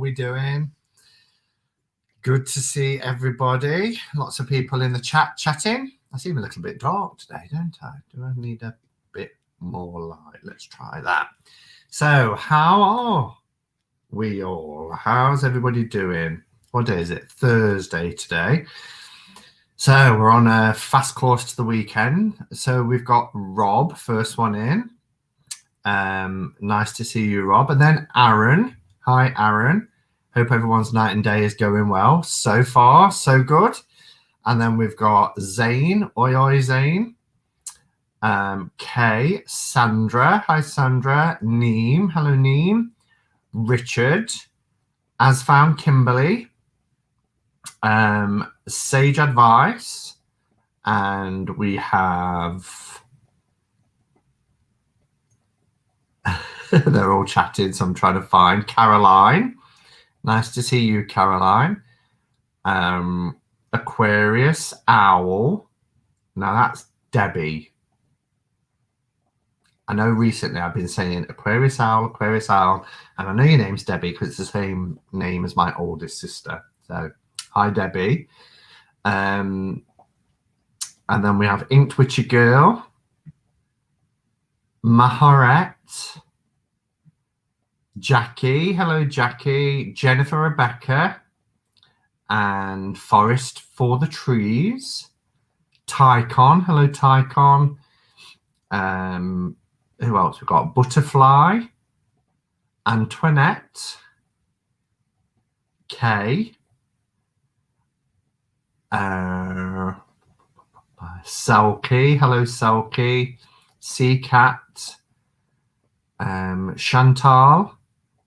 we doing? Good to see everybody. Lots of people in the chat chatting. I seem a little bit dark today, don't I? Do I need a bit more light? Let's try that. So, how are we all? How's everybody doing? What day is it? Thursday today. So we're on a fast course to the weekend. So we've got Rob, first one in. Nice to see you, Rob. And then Aaron. Hi, Aaron. Hope everyone's night and day is going well. So far, so good. And then we've got Zane. Oi, oi, Zane. Kay. Sandra. Hi, Sandra. Neem. Hello, Neem. Richard. As found, Kimberly. Sage Advice, and we have they're all chatting, so I'm trying to find Caroline. Nice to see you, Caroline. Aquarius Owl. Now that's Debbie. I know recently I've been saying Aquarius Owl, and I know your name's Debbie because it's the same name as my oldest sister. So hi, Debbie. And then we have Inked Witchy Girl, Maharet, Jackie. Hello, Jackie. Jennifer, Rebecca, and Forest for the Trees. Tycon. Hello, Tycon. Who else? We've got Butterfly, Antoinette, Kay. Selkie, hello Selkie, Sea Cat, Chantal,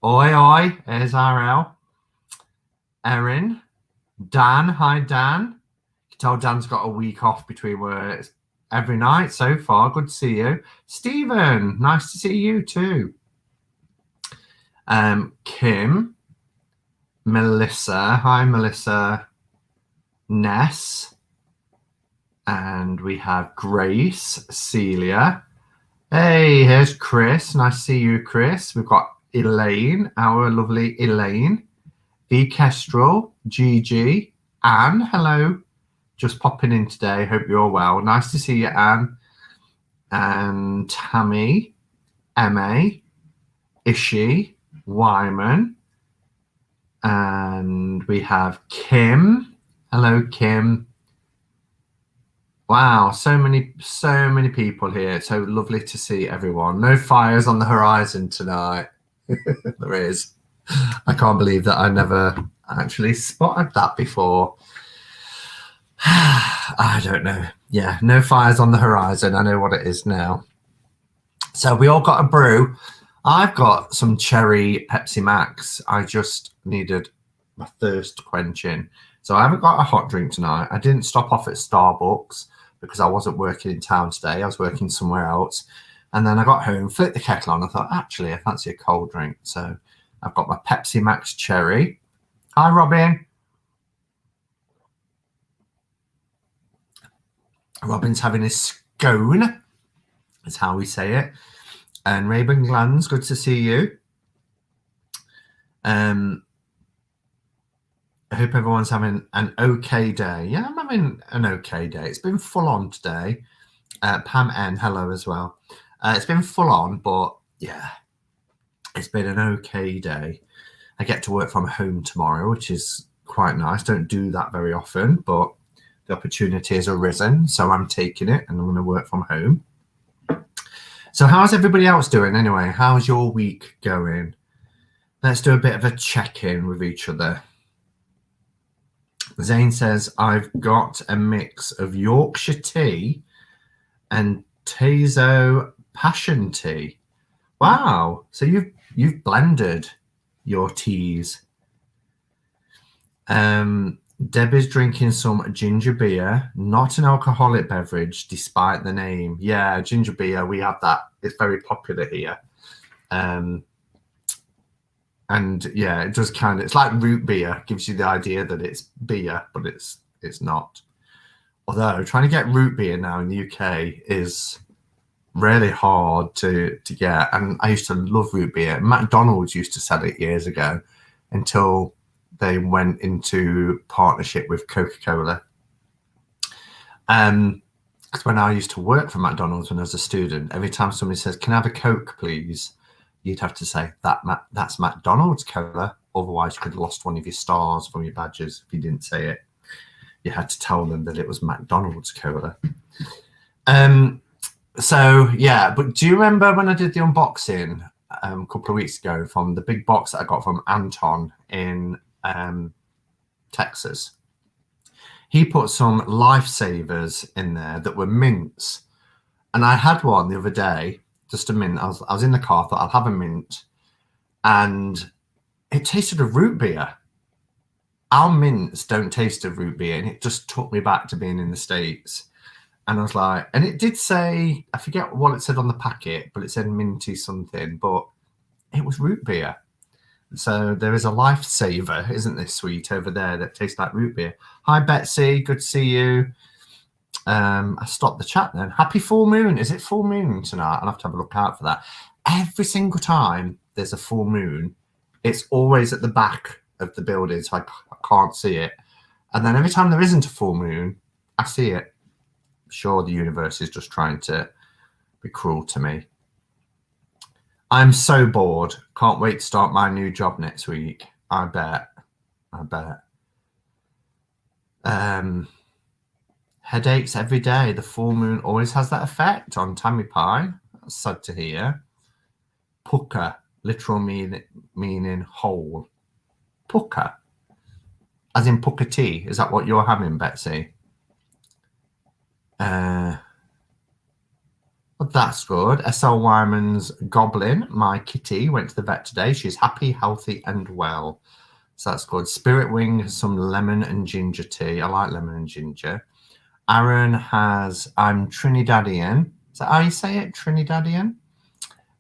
oi oi, there's RL, Erin, Dan, hi Dan. You can tell Dan's got a week off between work every night so far. Good to see you. Stephen, nice to see you too. Kim, Melissa, hi Melissa. Ness, and we have Grace, Celia. Hey, here's Chris. Nice to see you, Chris. We've got Elaine, our lovely Elaine. V. Kestrel, Gigi, Anne. Hello. Just popping in today. Hope you're well. Nice to see you, Anne. And Tammy, Emma, Ishi, Wyman. And we have Kim. Hello, Kim. Wow, so many people here. So lovely to see everyone. No fires on the horizon tonight. There is. I can't believe that I never actually spotted that before. I don't know. Yeah, no fires on the horizon. I know what it is now. So we all got a brew. I've got some cherry Pepsi Max. I just needed my thirst quenching. So I haven't got a hot drink tonight. I didn't stop off at Starbucks because I wasn't working in town today. I was working somewhere else. And then I got home, flipped the kettle on. I thought, actually, I fancy a cold drink. So I've got my Pepsi Max Cherry. Hi, Robin. Robin's having his scone. That's how we say it. And Raven Glands, good to see you. I hope everyone's having an okay day. Yeah, I'm having an okay day. It's been full on today. Pam N, hello as well. It's been full on, but yeah, it's been an okay day. I get to work from home tomorrow, which is quite nice. Don't do that very often, but the opportunity has arisen, so I'm taking it and I'm going to work from home. So how's everybody else doing anyway? How's your week going? Let's do a bit of a check-in with each other. Zane says, I've got a mix of Yorkshire tea and Tazo passion tea. Wow. So you've blended your teas. Debbie's drinking some ginger beer, not an alcoholic beverage, despite the name. Yeah, ginger beer, we have that. It's very popular here. And yeah, it does kind of, it's like root beer, gives you the idea that it's beer, but it's not. Although trying to get root beer now in the UK is really hard to get. And I used to love root beer. McDonald's used to sell it years ago. until they went into partnership with Coca-Cola. Because when I used to work for McDonald's when I was a student, every time somebody says, "Can I have a Coke, please?" you'd have to say, "That's McDonald's cola." Otherwise, you could have lost one of your stars from your badges if you didn't say it. You had to tell them that it was McDonald's cola. So, yeah, but do you remember when I did the unboxing a couple of weeks ago from the big box that I got from Anton in Texas? He put some lifesavers in there that were mints. And I had one the other day, just a mint. I was in the car, thought I'll have a mint. And it tasted of root beer. Our mints don't taste of root beer. And it just took me back to being in the States. And I was like, and it did say, I forget what it said on the packet, but it said minty something, but it was root beer. So there is a lifesaver, isn't this sweet, over there that tastes like root beer. Hi, Betsy. Good to see you. I stopped the chat then. Happy full moon. Is it full moon tonight? I'll have to have a look out for that. Every single time there's a full moon, it's always at the back of the building, so I can't see it. And then every time there isn't a full moon, I see it. I'm sure the universe is just trying to be cruel to me. I'm so bored. Can't wait to start my new job next week. I bet. Headaches every day. The full moon always has that effect on Tammy Pie. That's sad to hear. Pucker, literal meaning whole. Pucker. As in pucker tea. Is that what you're having, Betsy? Well, that's good. S.L. Wyman's Goblin, my kitty, went to the vet today. She's happy, healthy, and well. So that's good. Spirit Wing has some lemon and ginger tea. I like lemon and ginger. Aaron has, I'm Trinidadian. Is that how you say it? Trinidadian?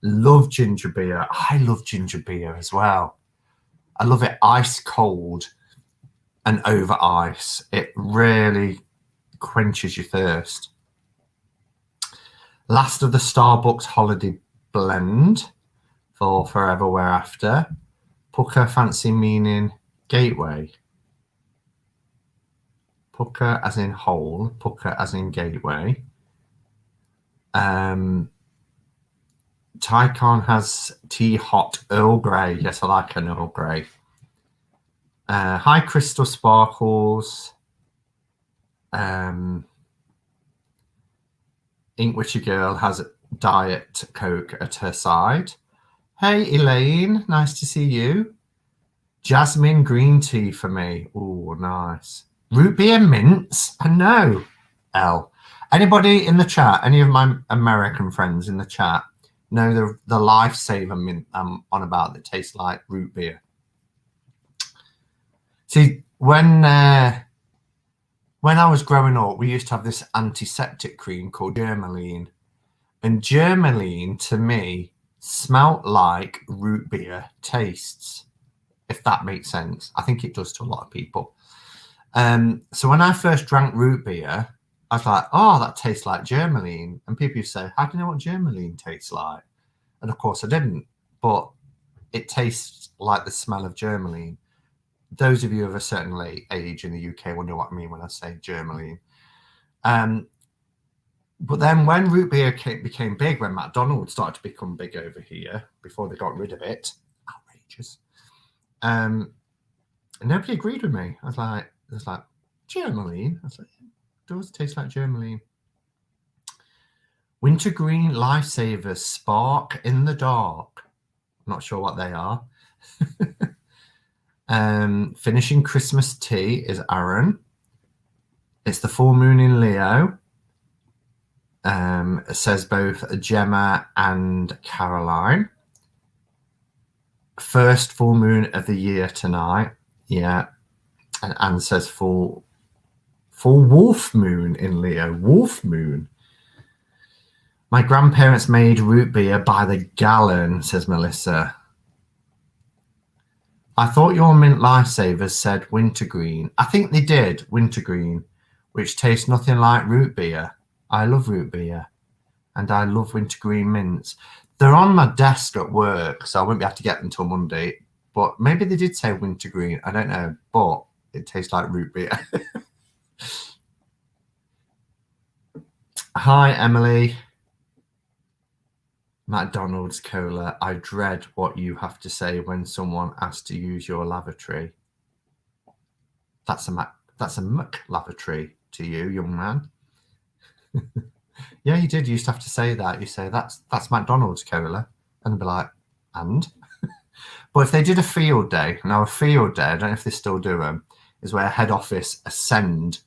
Love ginger beer. I love ginger beer as well. I love it ice cold and over ice. It really quenches your thirst. Last of the Starbucks holiday blend for Forever Wear After. Pucker fancy meaning gateway. Pucker as in hole, pucker as in gateway. Tycon has tea hot Earl Grey. Yes, I like an Earl Grey. Hi, Crystal Sparkles. Ink Witchy Girl has Diet Coke at her side. Hey, Elaine. Nice to see you. Jasmine green tea for me. Oh, nice. Root beer mints? I know. L. Anybody in the chat, any of my American friends in the chat, know the lifesaver mint I'm on about that tastes like root beer? See, when I was growing up, we used to have this antiseptic cream called Germaline. And Germaline, to me, smelt like root beer tastes, if that makes sense. I think it does to a lot of people. So when I first drank root beer, I was like, oh, that tastes like Germaline. And people used to say, how do you know what Germaline tastes like? And of course I didn't, but it tastes like the smell of Germaline. Those of you of a certain age in the UK will know what I mean when I say Germaline. But then when root beer became big, when McDonald's started to become big over here, before they got rid of it, outrageous, nobody agreed with me. I was like, Germaline? I was like, it does taste like Germaline. Wintergreen Lifesavers Spark in the Dark. I'm not sure what they are. Finishing Christmas tea is Aaron. It's the full moon in Leo. It says both Gemma and Caroline. First full moon of the year tonight. Yeah. And Anne says full wolf moon in Leo. Wolf moon. My grandparents made root beer by the gallon, says Melissa. I thought your mint lifesavers said wintergreen. I think they did, wintergreen, which tastes nothing like root beer. I love root beer, and I love wintergreen mints. They're on my desk at work, so I won't be able to get them until Monday. but maybe they did say wintergreen. I don't know, but it tastes like root beer. Hi, Emily. McDonald's cola. I dread what you have to say when someone asks to use your lavatory. That's a Mc lavatory to you, young man. Yeah, you did. You used to have to say that. You say that's McDonald's cola, and they'd be like, and. But if they did a field day, now a field day, I don't know if they still do them, is where head office ascend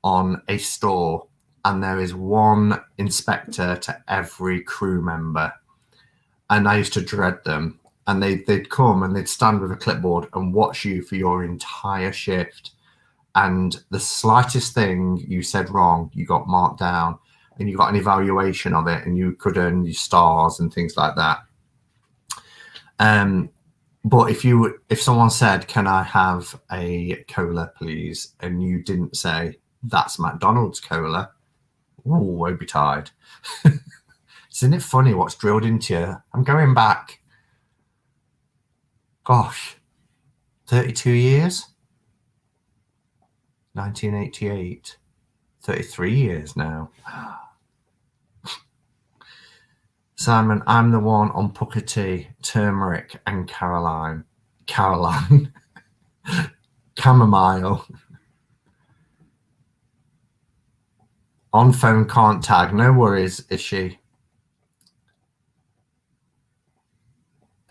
on a store, and there is one inspector to every crew member. And I used to dread them. And they'd come and they'd stand with a clipboard and watch you for your entire shift. And the slightest thing you said wrong, you got marked down, and you got an evaluation of it, and you could earn your stars and things like that. But if someone said, "Can I have a cola, please?" and you didn't say, "That's McDonald's cola," ooh, I'd be tired. Isn't it funny what's drilled into you? I'm going back, gosh, 32 years? 1988. 33 years now. Simon, I'm the one on Booker T, turmeric and Caroline. Chamomile. On phone can't tag. No worries, is she?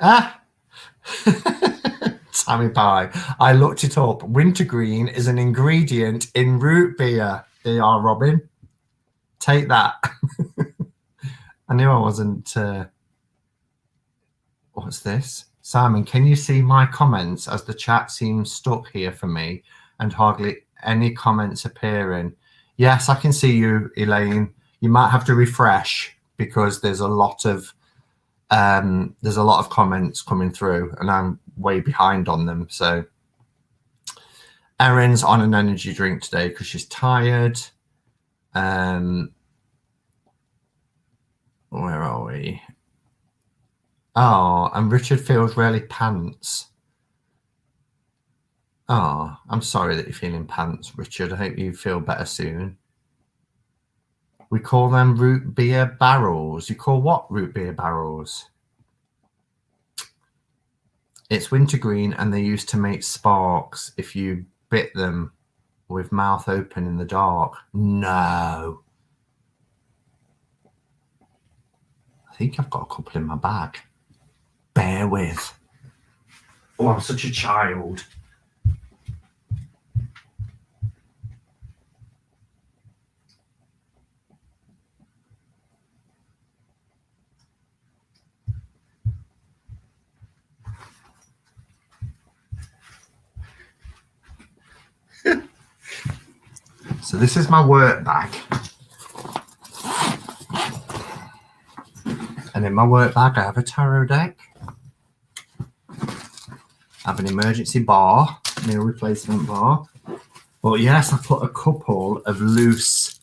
Ah! Sammy Pie. I looked it up. Wintergreen is an ingredient in root beer. They are, Robin. Take that. I knew I wasn't. What's this? Simon, can you see my comments as the chat seems stuck here for me and hardly any comments appearing? Yes, I can see you, Elaine. You might have to refresh because there's a lot of comments coming through and I'm way behind on them. So Erin's on an energy drink today because she's tired. Where are we? Oh, and Richard feels really pants. Oh, I'm sorry that you're feeling pants, Richard. I hope you feel better soon. We call them root beer barrels. You call what root beer barrels? It's wintergreen and they used to make sparks if you bit them with mouth open in the dark. No. I think I've got a couple in my bag. Bear with. Oh, I'm such a child. So this is my work bag. And in my work bag, I have a tarot deck. I have an emergency bar, meal replacement bar. But yes, I put a couple of loose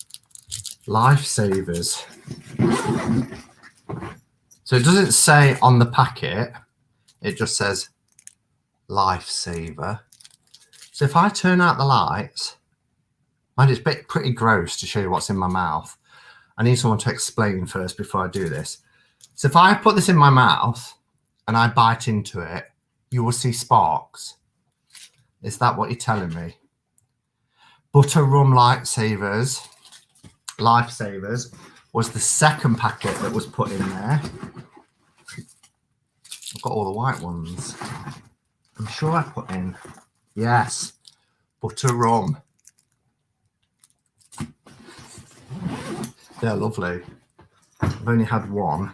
lifesavers. So it doesn't say on the packet, it just says lifesaver. So if I turn out the lights, mind it's pretty gross to show you what's in my mouth. I need someone to explain first before I do this. So if I put this in my mouth and I bite into it, you will see sparks. Is that what you're telling me? Butter rum lifesavers was the second packet that was put in there. I've got all the white ones. I'm sure I put in, yes, butter rum. They're lovely. I've only had one.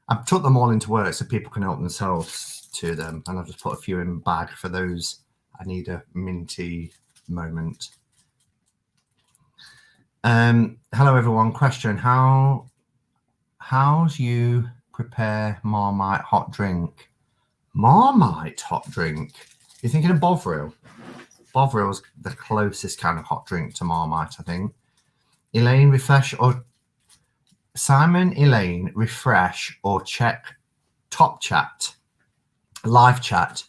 I've took them all into work so people can help themselves to them, and I've just put a few in the bag for those I need a minty moment. Hello everyone. Question: How do you prepare Marmite hot drink? Marmite hot drink? You're thinking of Bovril? Bovril's the closest kind of hot drink to Marmite, I think. Elaine, refresh or Simon, Elaine, refresh or check top chat. Live chat.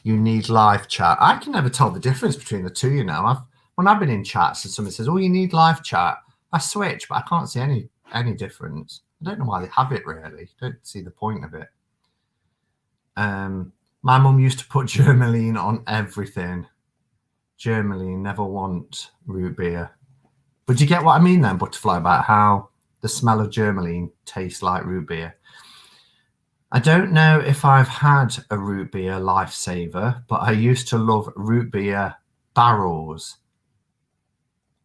You need live chat. I can never tell the difference between the two, you know. When I've been in chats and somebody says, oh, you need live chat, I switch, but I can't see any difference. I don't know why they have it, really. Don't see the point of it. My mum used to put Germaline on everything. Germaline, never want root beer. But do you get what I mean then, Butterfly, about how the smell of Germaline tastes like root beer? I don't know if I've had a root beer lifesaver, but I used to love root beer barrels.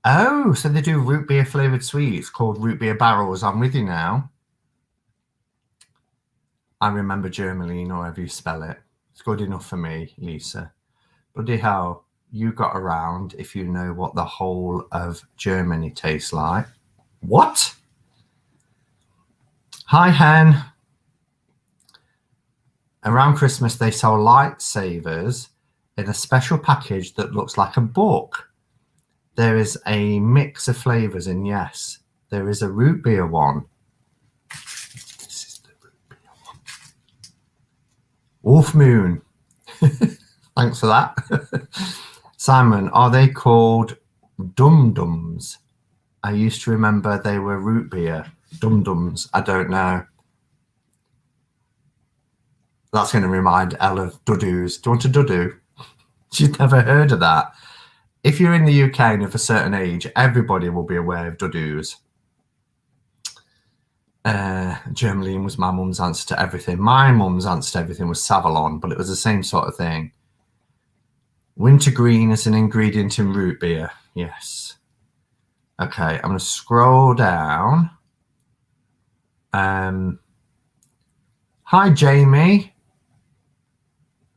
Oh, so they do root beer flavoured sweets called root beer barrels. I'm with you now. I remember Germaline, or however you spell it. It's good enough for me, Lisa. Bloody hell, you got around if you know what the whole of Germany tastes like. What? Hi, Hen. Around Christmas, they sell lightsabers in a special package that looks like a book. There is a mix of flavours, and yes, there is a root beer one. This is the root beer one. Wolf Moon. Thanks for that. Simon, are they called dum-dums? I used to remember they were root beer. Dum-dums, I don't know. That's going to remind Elle of Dudu's. Do you want a Dudu? She's never heard of that. If you're in the UK and of a certain age, everybody will be aware of Dudu's. Germaline was my mum's answer to everything. My mum's answer to everything was Savalon, but it was the same sort of thing. Wintergreen is an ingredient in root beer. Yes. Okay, I'm going to scroll down. Hi, Jamie.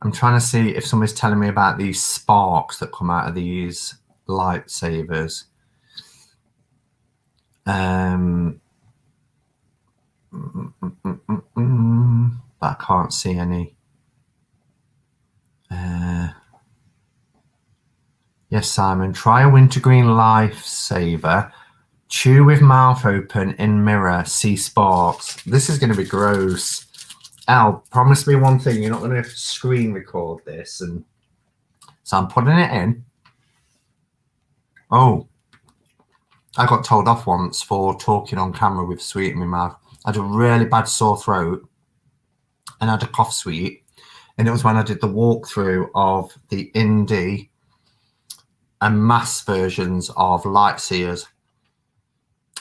I'm trying to see if somebody's telling me about these sparks that come out of these lightsabers. But I can't see any. Yes, Simon, try a wintergreen lifesaver. Chew with mouth open in mirror, see sparks. This is going to be gross. Al, promise me one thing. You're not going to screen record this. And so I'm putting it in. Oh, I got told off once for talking on camera with sweet in my mouth. I had a really bad sore throat and I had a cough sweet. And it was when I did the walkthrough of the indie and mass versions of Lightseers.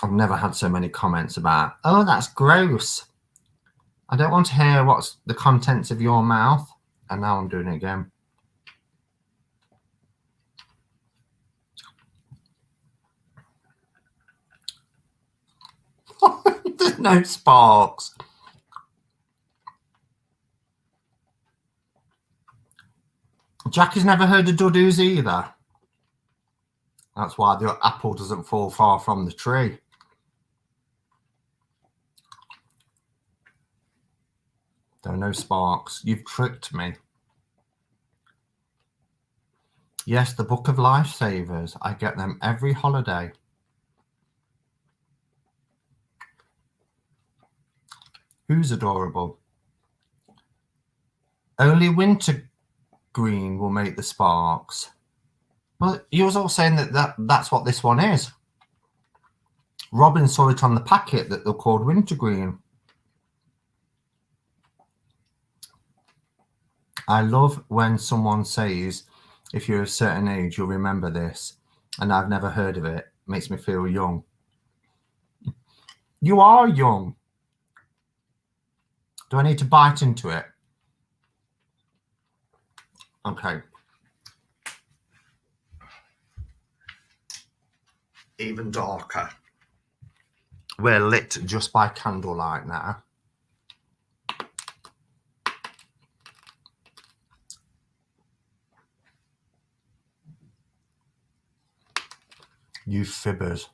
I've never had so many comments about, oh, that's gross. I don't want to hear what's the contents of your mouth. And now I'm doing it again. There's no sparks. Jack has never heard of Dudu's either. That's why the apple doesn't fall far from the tree. There are no sparks. You've tricked me. Yes, the Book of Lifesavers. I get them every holiday. Who's adorable? Only wintergreen will make the sparks. Well, you was all saying that's what this one is. Robin saw it on the packet that they're called wintergreen. I love when someone says, if you're a certain age, you'll remember this. And I've never heard of it. It makes me feel young. You are young. Do I need to bite into it? Okay. Even darker. We're lit just by candlelight now. You fibbers.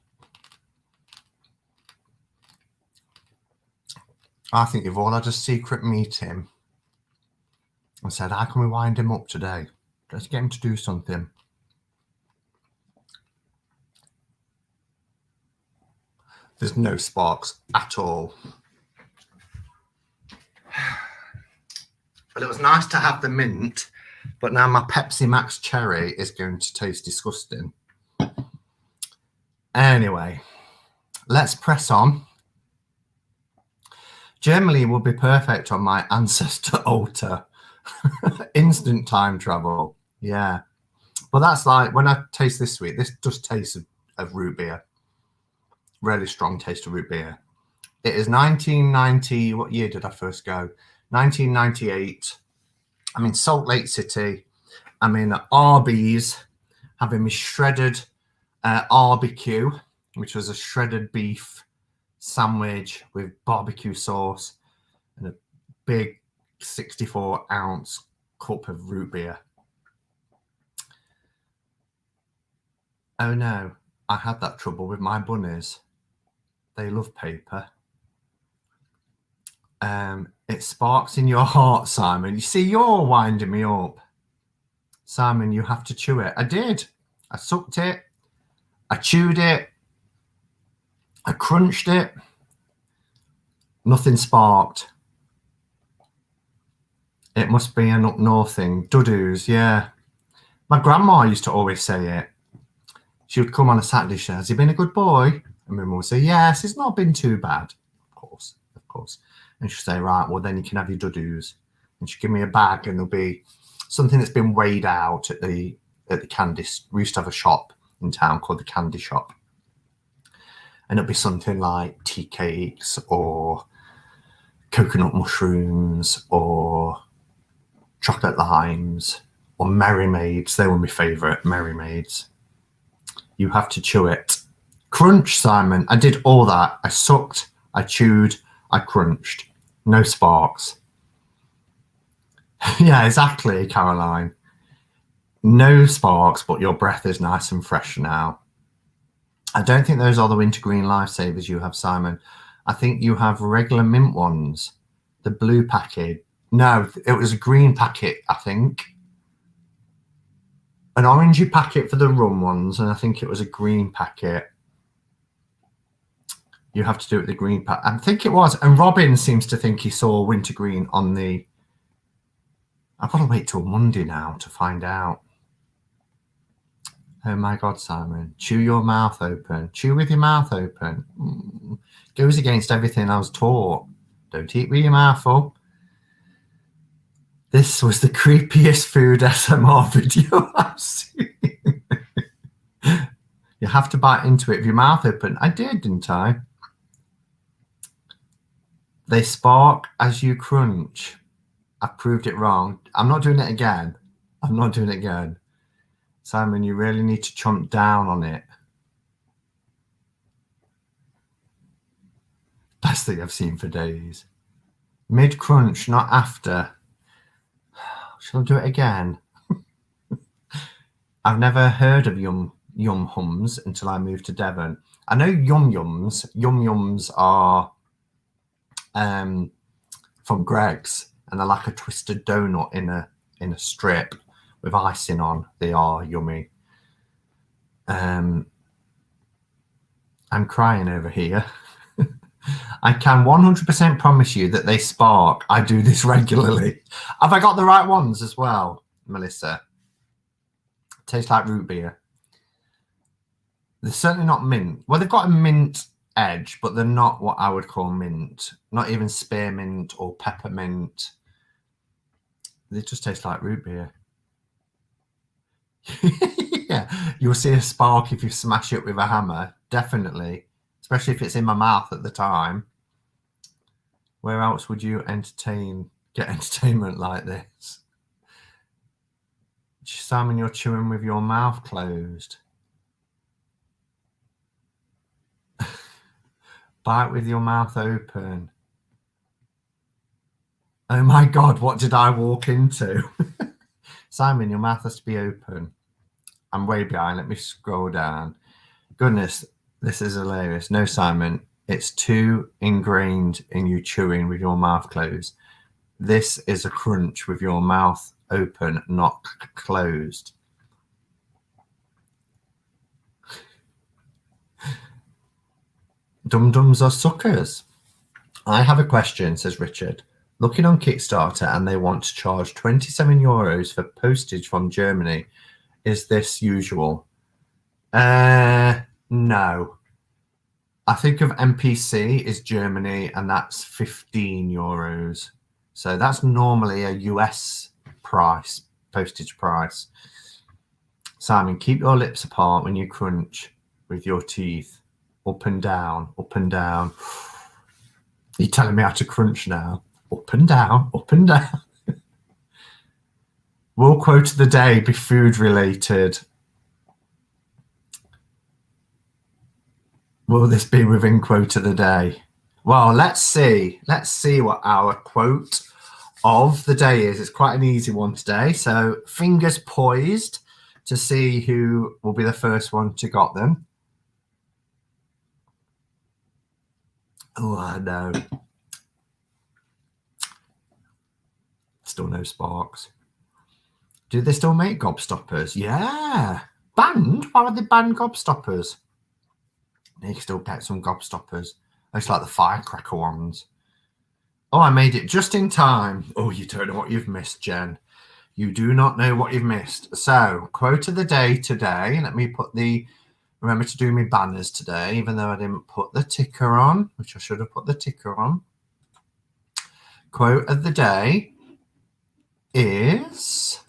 I think you've all had a secret meeting and said, how can we wind him up today? Let's get him to do something. There's no sparks at all. But it was nice to have the mint. But now my Pepsi Max cherry is going to taste disgusting. Anyway, let's press on. Germany would be perfect on my ancestor altar. Instant time travel. Yeah. But that's like, when I taste this sweet, this just tastes of root beer. Really strong taste of root beer. It is 1990. What year did I first go? 1998. I'm in Salt Lake City. I'm in Arby's, having my shredded barbecue, which was a shredded beef sandwich with barbecue sauce and a big 64-ounce cup of root beer. Oh no, I had that trouble with my bunnies. They love paper. It sparks in your heart, Simon. You see, you're winding me up. Simon, you have to chew it. I did. I sucked it. I chewed it. I crunched it. Nothing sparked. It must be an up north thing. Dudus, yeah. My grandma used to always say it. She would come on a Saturday, she said, has he been a good boy? And my mum would say, yes, it's not been too bad. Of course. And she'd say, right, well, then you can have your dudus. And she'd give me a bag and there'll be something that's been weighed out at the candy. We used to have a shop in town called the Candy Shop. And it'll be something like tea cakes or coconut mushrooms or chocolate limes or Merry Maids. They were my favourite, Merry Maids. You have to chew it. Crunch, Simon. I did all that. I sucked, I chewed, I crunched. No sparks. Yeah, exactly, Caroline. No sparks, but your breath is nice and fresh now. I don't think those are the wintergreen lifesavers you have, Simon. I think you have regular mint ones. The blue packet. No, it was a green packet, I think. An orangey packet for the rum ones, and I think it was a green packet. You have to do it with the green pack. I think it was. And Robin seems to think he saw wintergreen on the... I've got to wait till Monday now to find out. Oh my God, Simon. Chew your mouth open. Chew with your mouth open. Goes against everything I was taught. Don't eat with your mouth full. This was the creepiest food SMR video I've seen. You have to bite into it with your mouth open. I did, didn't I? They spark as you crunch. I proved it wrong. I'm not doing it again. I'm not doing it again. Simon, you really need to chomp down on it. Best thing I've seen for days. Mid-crunch, not after. Shall I do it again? I've never heard of yum hums until I moved to Devon. I know yum yums. Yum yums are from Greg's, and they're like a twisted donut in a strip with icing on. They are yummy. I'm crying over here. I can 100% promise you that they spark. I do this regularly. Have I got the right ones as well, Melissa? Tastes like root beer. They're certainly not mint. Well, they've got a mint edge, but they're not what I would call mint. Not even spearmint or peppermint. They just taste like root beer. Yeah, you'll see a spark if you smash it with a hammer. Definitely. Especially if it's in my mouth at the time. Where else would you get entertainment like this? Simon, you're chewing with your mouth closed. Bite with your mouth open. Oh my God, what did I walk into? Simon, your mouth has to be open. I'm way behind. Let me scroll down. Goodness, this is hilarious. No, Simon, it's too ingrained in you chewing with your mouth closed. This is a crunch with your mouth open, not closed. Dum-dums are suckers. I have a question, says Richard. looking on Kickstarter and they want to charge €27 for postage from Germany. Is this usual? No. I think of MPC is Germany, and that's €15. So that's normally a US price, postage price. Simon, keep your lips apart when you crunch with your teeth. Up and down, up and down. You're telling me how to crunch now. Up and down, up and down. Will quote of the day be food related? Will this be within quote of the day? Well, let's see. Let's see what our quote of the day is. It's quite an easy one today. So fingers poised to see who will be the first one to got them. Oh, I know. Still no sparks. Do they still make gobstoppers? Yeah. Banned? Why would they ban gobstoppers? They still get some gobstoppers. Looks like the firecracker ones. Oh, I made it just in time. Oh, you don't know what you've missed, Jen. You do not know what you've missed. So, quote of the day today. Let me put the... Remember to do my banners today, even though I didn't put the ticker on, which I should have put the ticker on. Quote of the day is...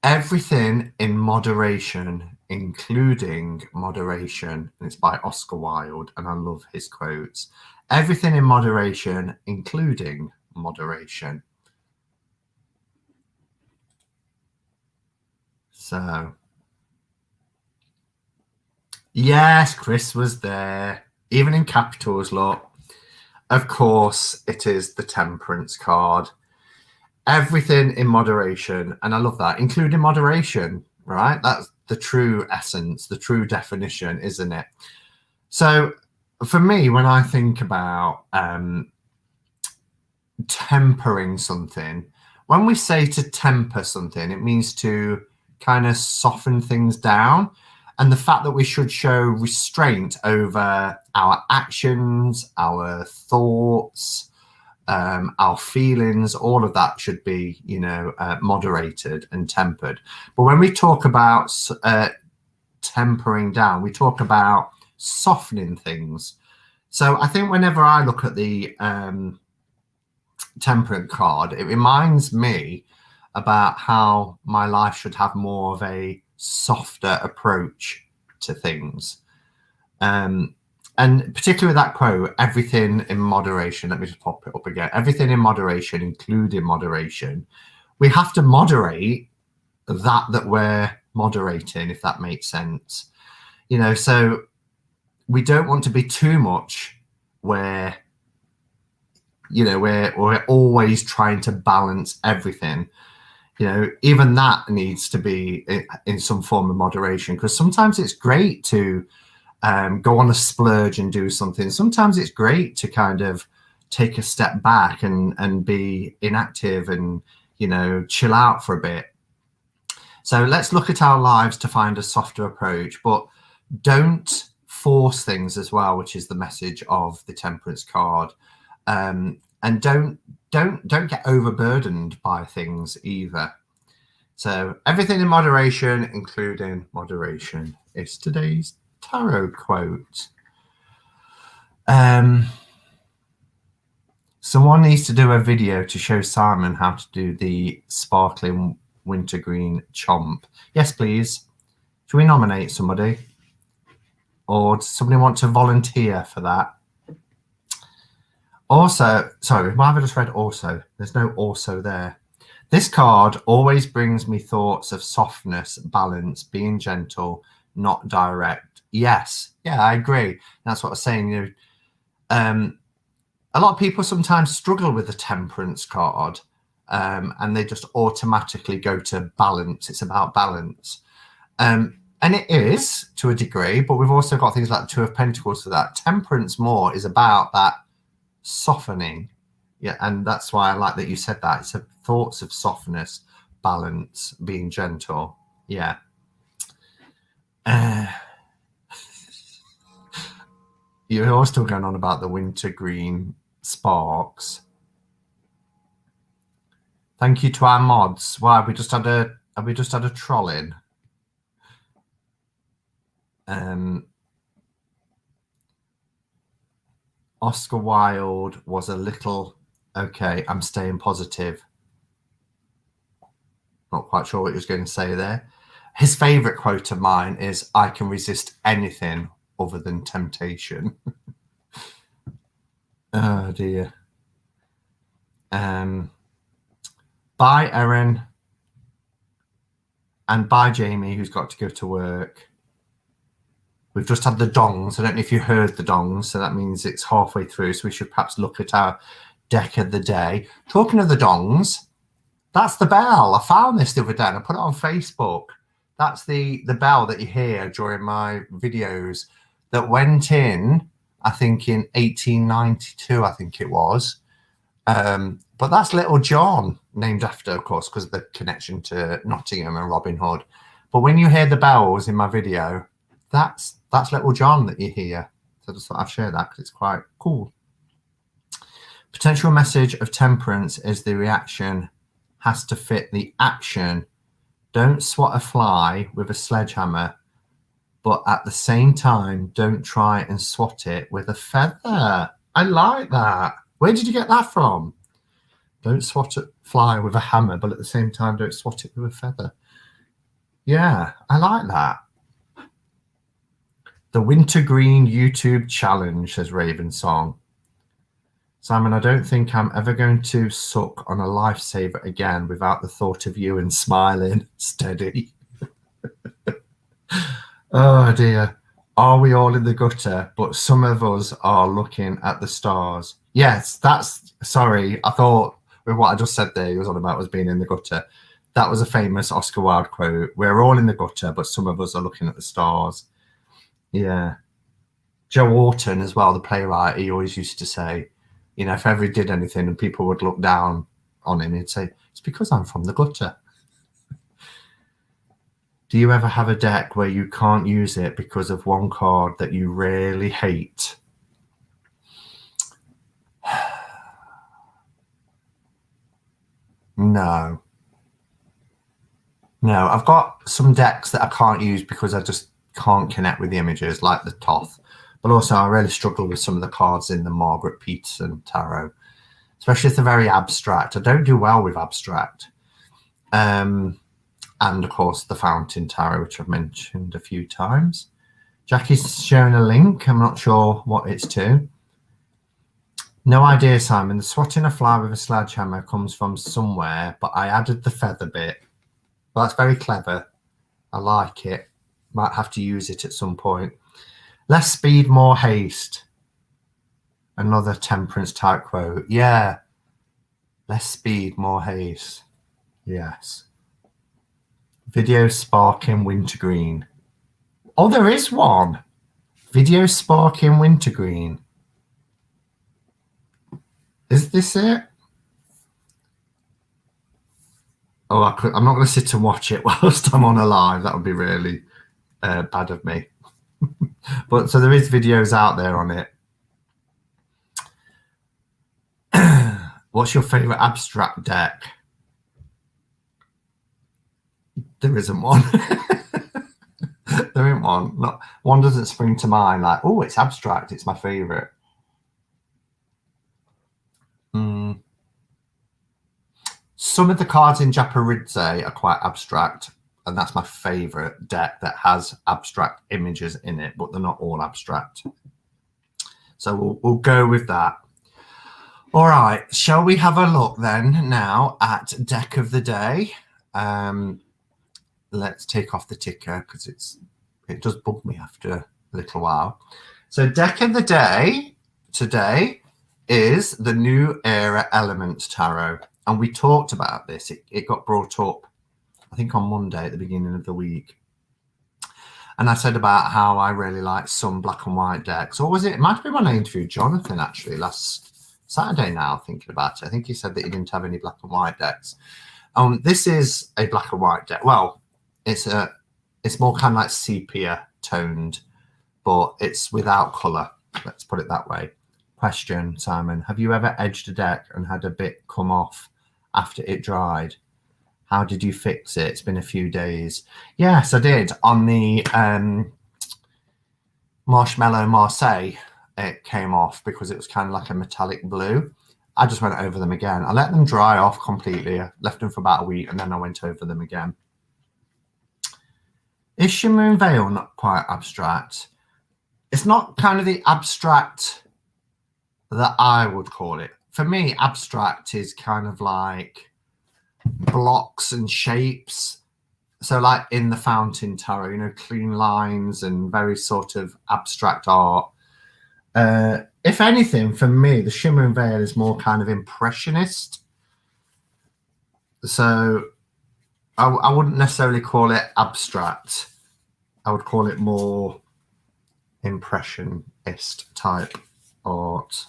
Everything in moderation, including moderation. And it's by Oscar Wilde, and I love his quotes. Everything in moderation, including moderation. So, yes, Chris was there. Even in capitals, look. Of course, it is the temperance card. Everything in moderation, and I love that, including moderation, right? That's the true essence, the true definition, isn't it? So for me, when I think about tempering something, when we say to temper something, it means to kind of soften things down. And the fact that we should show restraint over our actions, our thoughts, our feelings, all of that should be, moderated and tempered. But when we talk about tempering down, we talk about softening things. So I think whenever I look at the temperance card, it reminds me about how my life should have more of a softer approach to things. And particularly with that quote, everything in moderation, let me just pop it up again. Everything in moderation, including moderation. We have to moderate that we're moderating, if that makes sense. So we don't want to be too much where, we're always trying to balance everything. Even that needs to be in some form of moderation, because sometimes it's great to go on a splurge and do something. Sometimes it's great to kind of take a step back and be inactive and, chill out for a bit. So let's look at our lives to find a softer approach, but don't force things as well, which is the message of the temperance card. And don't get overburdened by things either. So everything in moderation, including moderation, is today's tarot quote. Someone needs to do a video to show Simon how to do the sparkling wintergreen chomp. Yes, please. Should we nominate somebody? Or does somebody want to volunteer for that? Also, sorry, why have I just read also? There's no also there. This card always brings me thoughts of softness, balance, being gentle, not direct. Yes, yeah, I agree. That's what I was saying. A lot of people sometimes struggle with the temperance card, and they just automatically go to balance. It's about balance. And it is to a degree, but we've also got things like Two of Pentacles for that. Temperance more is about that softening. Yeah, and that's why I like that you said that. It's thoughts of softness, balance, being gentle. Yeah. You're all still going on about the wintergreen Sparks. Thank you to our mods. Why have we just had a troll in? Oscar Wilde was a little okay. I'm staying positive. Not quite sure what he was going to say there. His favorite quote of mine is, "I can resist anything other than temptation." Oh dear. Bye, Erin. And bye, Jamie, who's got to go to work. We've just had the dongs. I don't know if you heard the dongs, so that means it's halfway through. So we should perhaps look at our deck of the day. Talking of the dongs, that's the bell. I found this the other day and I put it on Facebook. That's the bell that you hear during my videos that went in, I think, in 1892, I think it was. But that's Little John, named after, of course, because of the connection to Nottingham and Robin Hood. But when you hear the bells in my video, that's Little John that you hear. So I just thought I'd share that because it's quite cool. Potential message of temperance is the reaction has to fit the action. Don't swat a fly with a sledgehammer, but at the same time, don't try and swat it with a feather. I like that. Where did you get that from? Don't swat a fly with a hammer, but at the same time, don't swat it with a feather. Yeah, I like that. The wintergreen YouTube challenge, says Raven Song. Simon, I don't think I'm ever going to suck on a lifesaver again without the thought of you and smiling. Steady. Oh dear. Are we all in the gutter? But some of us are looking at the stars. Yes, sorry. I thought with what I just said there, he was on about us being in the gutter. That was a famous Oscar Wilde quote. We're all in the gutter, but some of us are looking at the stars. Yeah. Joe Orton as well, the playwright, he always used to say, you know, if ever he did anything and people would look down on him, he'd say, it's because I'm from the gutter. Do you ever have a deck where you can't use it because of one card that you really hate? No. No, I've got some decks that I can't use because I just can't connect with the images, like the Toth. But also I really struggle with some of the cards in the Margaret Peterson Tarot, especially if they're very abstract. I don't do well with abstract. And of course the Fountain Tarot, which I've mentioned a few times. Jackie's sharing a link. I'm not sure what it's to. No idea, Simon. The swatting a fly with a sledgehammer comes from somewhere, but I added the feather bit. Well, that's very clever. I like it. Might have to use it at some point. Less speed, more haste. Another temperance type quote. Yeah. Less speed, more haste. Yes. Video sparking wintergreen. Oh, there is one. Video sparking wintergreen. Is this it? Oh, I'm not going to sit and watch it whilst I'm on a live. That would be really bad of me. But so there is videos out there on it. What's your favorite abstract deck? There isn't one. There isn't one. Not one doesn't spring to mind like, oh, it's abstract. It's my favorite. Some of the cards in Japaridze are quite abstract, and that's my favorite deck that has abstract images in it, but they're not all abstract. So we'll go with that. All right, shall we have a look then now at deck of the day? Let's take off the ticker because it does bug me after a little while. So deck of the day today is the New Era Element Tarot. And we talked about this. It got brought up, I think, on Monday at the beginning of the week. And I said about how I really like some black and white decks. Or was it? It might have been when I interviewed Jonathan, actually, last Saturday now, thinking about it. I think he said that he didn't have any black and white decks. This is a black and white deck. Well, it's more kind of like sepia toned, but it's without colour. Let's put it that way. Question, Simon. Have you ever edged a deck and had a bit come off after it dried? How did you fix it? It's been a few days. Yes, I did. On the Marshmallow Marseille, it came off because it was kind of like a metallic blue. I just went over them again. I let them dry off completely. I left them for about a week and then I went over them again. Is Shimmer and Veil not quite abstract? It's not kind of the abstract that I would call it. For me, abstract is kind of like blocks and shapes. So like in the Fountain Tarot, you know, clean lines and very sort of abstract art. If anything, for me, the Shimmer and Veil is more kind of impressionist. So I wouldn't necessarily call it abstract. I would call it more impressionist type art.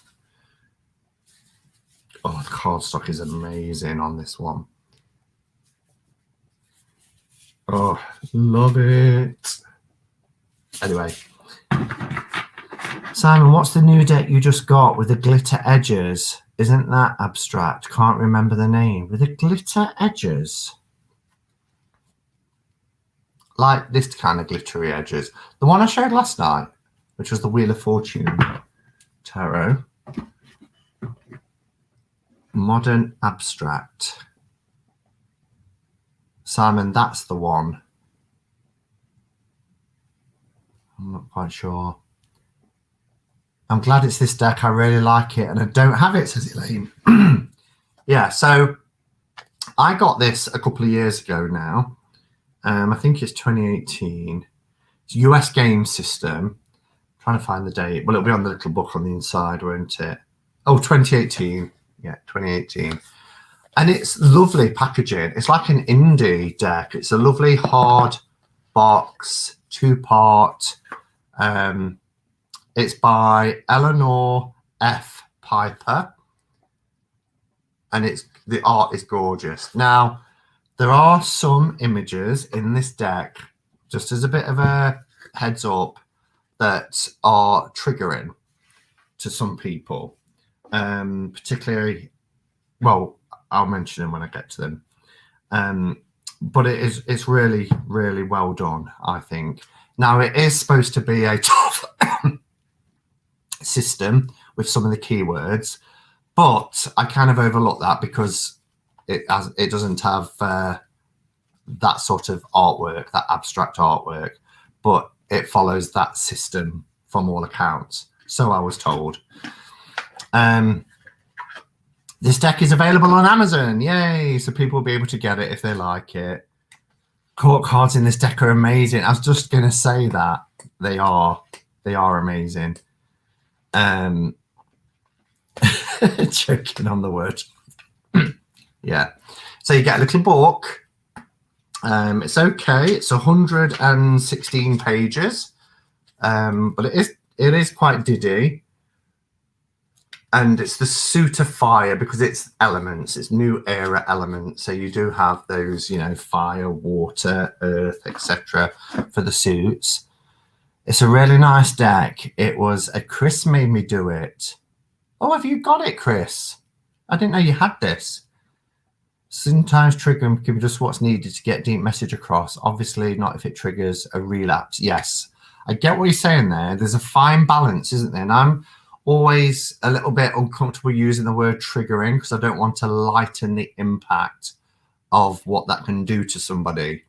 Oh, the cardstock is amazing on this one. Oh, love it. Anyway. Simon, what's the new deck you just got with the glitter edges? Isn't that abstract? Can't remember the name. With the glitter edges? Like this kind of glittery edges. The one I showed last night, which was the Wheel of Fortune Tarot. Modern abstract. Simon, that's the one. I'm not quite sure. I'm glad it's this deck. I really like it. And I don't have it, says Elaine. Yeah, so I got this a couple of years ago now. I think it's 2018. It's US game system. I'm trying to find the date. Well, it'll be on the little book on the inside, won't it? Oh, 2018. Yeah, 2018. And it's lovely packaging. It's like an indie deck. It's a lovely hard box, 2-part. It's by Eleanor F. Piper. And the art is gorgeous. Now, there are some images in this deck, just as a bit of a heads up, that are triggering to some people. Particularly, well, I'll mention them when I get to them. But it's really, really well done, I think. Now, it is supposed to be a tough system with some of the keywords, but I kind of overlook that because it doesn't have that sort of artwork, that abstract artwork, but it follows that system from all accounts. So I was told. This deck is available on Amazon. Yay! So people will be able to get it if they like it. Court cards in this deck are amazing. I was just going to say that. They are amazing. Joking on the word. Yeah. So you get a little book. It's okay. It's 116 pages. But it is quite diddy. And it's the suit of fire because it's elements. It's new era elements. So you do have those, you know, fire, water, earth, etc. for the suits. It's a really nice deck. It was Chris made me do it. Oh, have you got it, Chris? I didn't know you had this. Sometimes triggering can be just what's needed to get deep message across. Obviously not if it triggers a relapse. Yes, I get what you're saying there. There's a fine balance, isn't there? And I'm always a little bit uncomfortable using the word triggering because I don't want to lighten the impact of what that can do to somebody.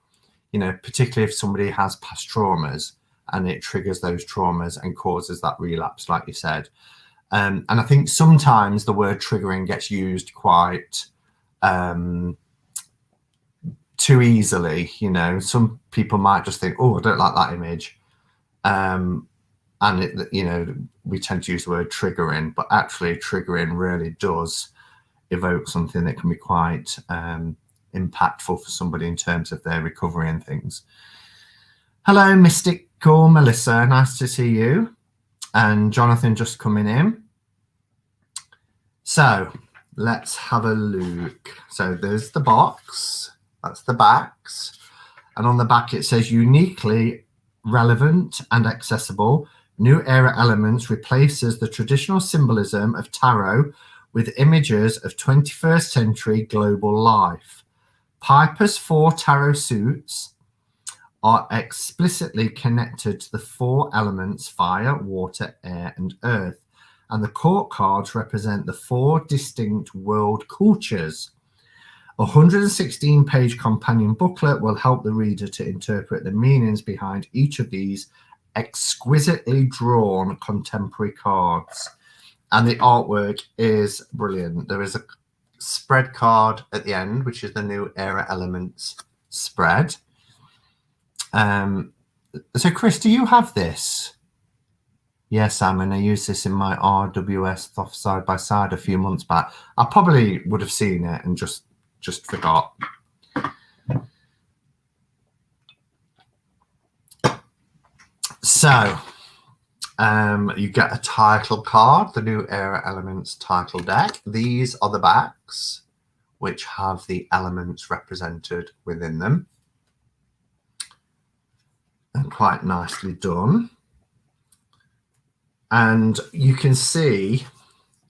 You know, particularly if somebody has past traumas and it triggers those traumas and causes that relapse, like you said. And I think sometimes the word triggering gets used quite too easily. You know, some people might just think, oh, I don't like that image. And, you know, we tend to use the word triggering, but actually triggering really does evoke something that can be quite impactful for somebody in terms of their recovery and things. Hello, Mystical Melissa. Nice to see you. And Jonathan just coming in. So let's have a look. So there's the box. That's the backs. And on the back it says uniquely relevant and accessible New Era Elements replaces the traditional symbolism of tarot with images of 21st century global life. Piper's 4 tarot suits are explicitly connected to the 4 elements fire, water, air, and earth, and the court cards represent the 4 distinct world cultures. A 116-page companion booklet will help the reader to interpret the meanings behind each of these exquisitely drawn contemporary cards. And the artwork is brilliant. There is a spread card at the end, which is the New Era Elements spread. So Chris, do you have this? Yes, Simon, I used this in my RWS Thoth side by side a few months back. I probably would have seen it and just forgot. So you get a title card, the New Era Elements title deck. These are the backs, which have the elements represented within them. And quite nicely done. And you can see,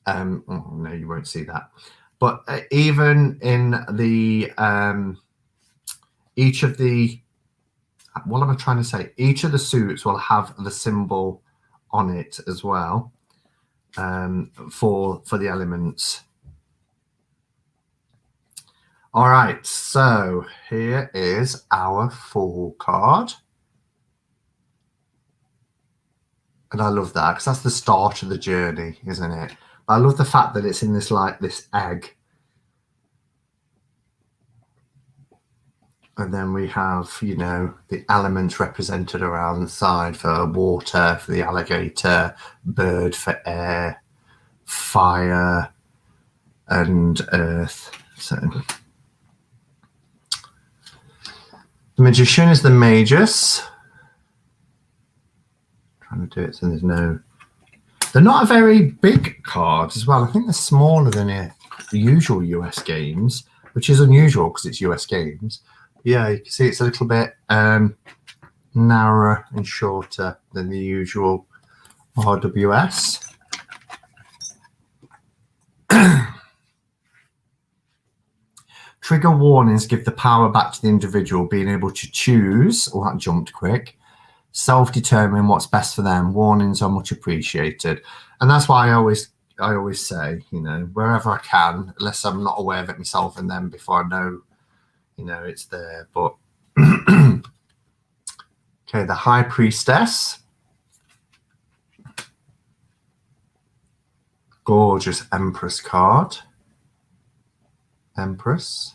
oh no, you won't see that. But even in the, each of the, what am I trying to say? Each of the suits will have the symbol on it as well for the elements. All right, so here is our full card. And I love that because that's the start of the journey, isn't it? I love the fact that it's in this this egg. And then we have, you know, the elements represented around the side for water, for the alligator, bird for air, fire, and earth. So the magician is the magus. Trying to do it so there's no. They're not a very big card as well. I think they're smaller than the usual US games, which is unusual because it's US games. Yeah, you can see it's a little bit narrower and shorter than the usual RWS. Trigger warnings give the power back to the individual, being able to choose, oh, that jumped quick, self-determine what's best for them. Warnings are much appreciated. And that's why I always say, you know, wherever I can, unless I'm not aware of it myself, and then before I know, you know, it's there. But okay, the High Priestess. Gorgeous Empress card. Empress.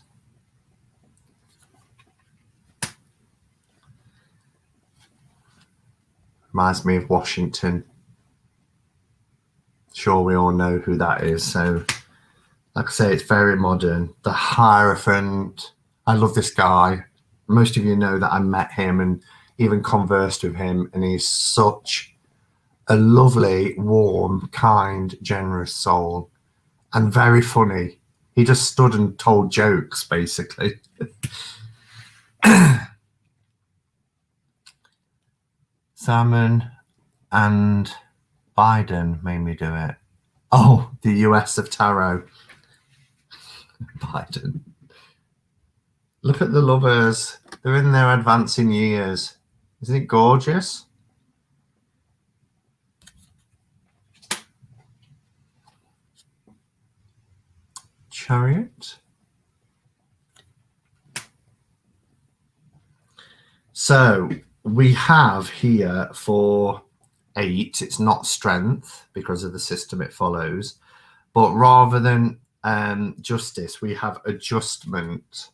Reminds me of Washington. Sure, we all know who that is. So, like I say, it's very modern. The Hierophant. I love this guy. Most of you know that I met him and even conversed with him, and he's such a lovely, warm, kind, generous soul, and very funny. He just stood and told jokes, basically. Salmon and Biden made me do it. Oh, the US of Tarot. Biden. Look at the lovers. They're in their advancing years. Isn't it gorgeous? Chariot. So we have here for 8, it's not strength because of the system it follows, but rather than justice, we have adjustment.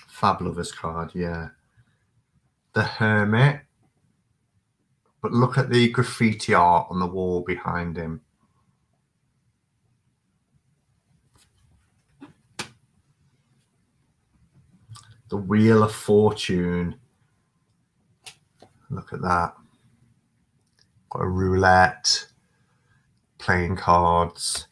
Fab Lovers card, yeah. The Hermit. But look at the graffiti art on the wall behind him. The Wheel of Fortune. Look at that. Got a roulette. Playing cards.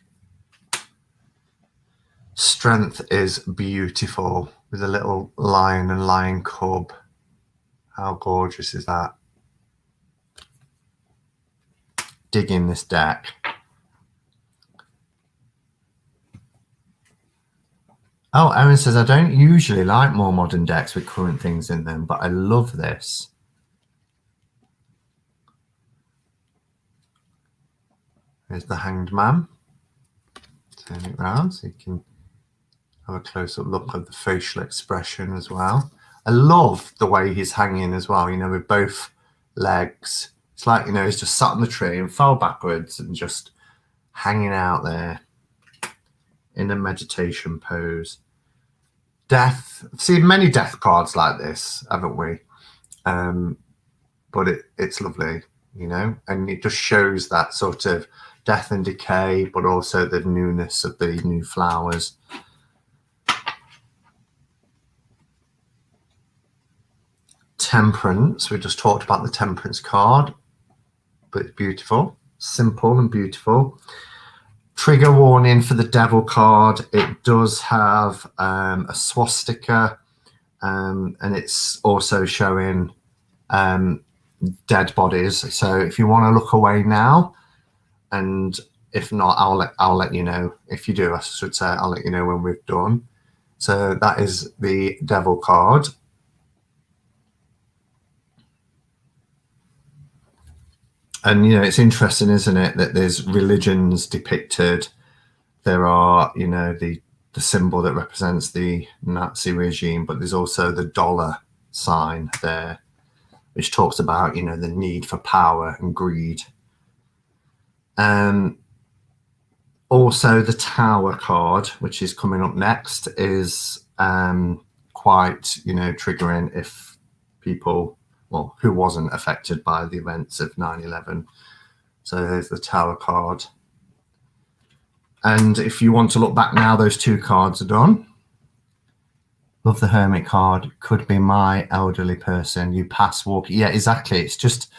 Strength is beautiful. with a little lion and lion cub. How gorgeous is that? Digging this deck. Oh, Erin says, I don't usually like more modern decks with current things in them, but I love this. Here's the Hanged Man. Turn it around so you can have a close-up look at the facial expression as well. I love the way he's hanging as well, you know, with both legs. It's like, you know, he's just sat on the tree and fell backwards and just hanging out there in a meditation pose. Death. I've seen many death cards like this, haven't we? But it's lovely, you know, and it just shows that sort of death and decay, but also the newness of the new flowers. Temperance. We just talked about the Temperance card, but it's beautiful, simple and beautiful. Trigger warning for the Devil card. It does have a swastika, and it's also showing dead bodies. So if you want to look away now, and if not, I'll let you know. If you do, I should say, I'll let you know when we've done. So that is the Devil card. And, you know, it's interesting, isn't it, that there's religions depicted. There are, you know, the symbol that represents the Nazi regime, but there's also the dollar sign there, which talks about, you know, the need for power and greed. Also, the Tower card, which is coming up next, is quite, you know, triggering if people, well, who wasn't affected by the events of 9/11. So there's the Tower card. And if you want to look back now, those two cards are done. Love the Hermit card. Could be my elderly person. You pass walking. Yeah, exactly. It's just